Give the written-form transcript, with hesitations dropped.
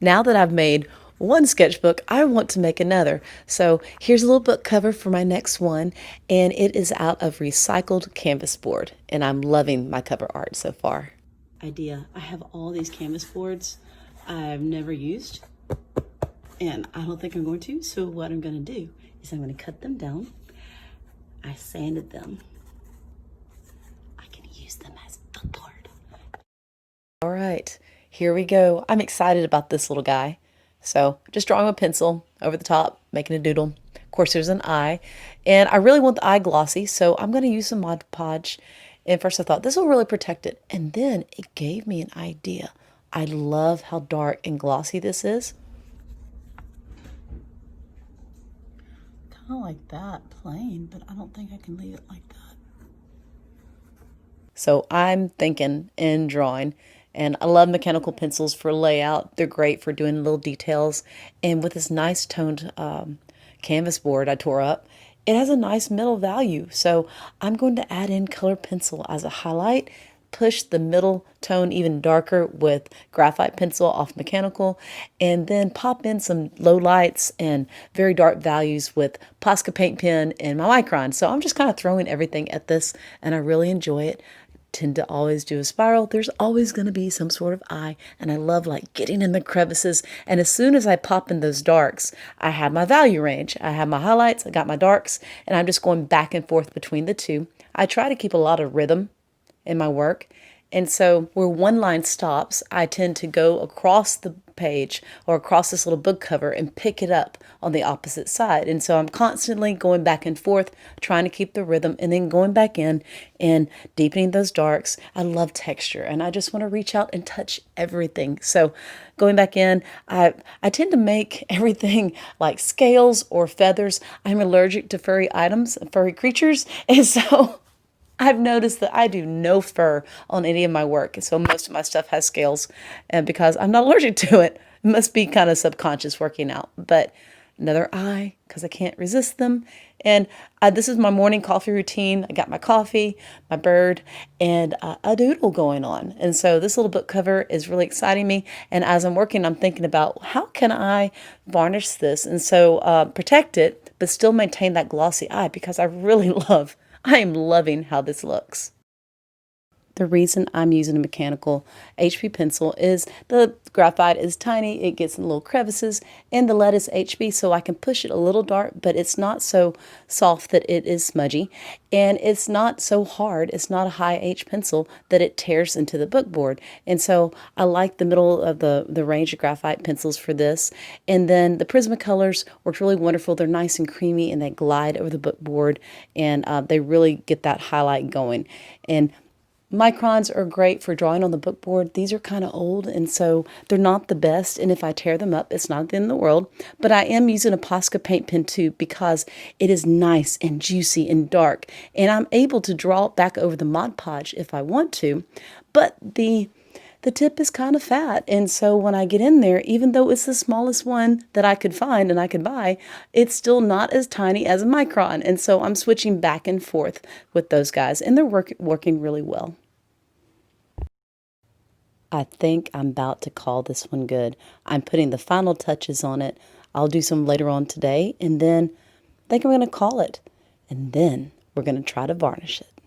Now that I've made one sketchbook, I want to make another. So here's a little book cover for my next one, and it is out of recycled canvas board, and I'm loving my cover art so far. I have all these canvas boards I've never used, and I don't think I'm going to, so what I'm going to do is I'm going to cut them down. I sanded them. I can use them as bookboard. All right, here we go. I'm excited about this little guy. So just drawing with a pencil over the top, making a doodle. Of course, there's an eye, and I really want the eye glossy, so I'm going to use some Mod Podge. And first I thought this will really protect it, and then it gave me an idea. I love how dark and glossy this is. Kind of like that, plain, but I don't think I can leave it like that. So I'm thinking and drawing, and I love mechanical pencils for layout. They're great for doing little details. And with this nice toned canvas board I tore up, it has a nice middle value. So I'm going to add in color pencil as a highlight, push the middle tone even darker with graphite pencil off mechanical, and then pop in some low lights and very dark values with Posca Paint Pen and my micron. So I'm just kind of throwing everything at this, and I really enjoy it. Tend to always do a spiral. There's always going to be some sort of eye, and I love like getting in the crevices. And as soon as I pop in those darks, I have my value range. I have my highlights, I got my darks, and I'm just going back and forth between the two. I try to keep a lot of rhythm in my work. And so where one line stops, I tend to go across the page or across this little book cover and pick it up on the opposite side. And so I'm constantly going back and forth, trying to keep the rhythm, and then going back in and deepening those darks. I love texture, and I just want to reach out and touch everything. So going back in, I tend to make everything like scales or feathers. I'm allergic to furry items, furry creatures, and so I've noticed that I do no fur on any of my work, so most of my stuff has scales, and because I'm not allergic to it, it must be kind of subconscious working out. But another eye, because I can't resist them. And this is my morning coffee routine. I got my coffee, my bird, and a doodle going on. And so this little book cover is really exciting me. And as I'm working, I'm thinking about how can I varnish this and so protect it, but still maintain that glossy eye, because I am loving how this looks. The reason I'm using a mechanical HB pencil is the graphite is tiny, it gets in little crevices, and the lead is HB, so I can push it a little dark, but it's not so soft that it is smudgy, and it's not so hard, it's not a high H pencil that it tears into the book board. And so I like the middle of the range of graphite pencils for this. And then the Prismacolors work really wonderful. They're nice and creamy, and they glide over the book board, and they really get that highlight going. And microns are great for drawing on the book board. These are kind of old, and so they're not the best, and if I tear them up, it's not the end of the world. But I am using a Posca Paint Pen too, because it is nice and juicy and dark, and I'm able to draw it back over the Mod Podge if I want to, but the tip is kind of fat, and so when I get in there, even though it's the smallest one that I could find and I could buy, it's still not as tiny as a micron, and so I'm switching back and forth with those guys, and they're working really well. I think I'm about to call this one good. I'm putting the final touches on it. I'll do some later on today, and then I think I'm going to call it, and then we're going to try to varnish it.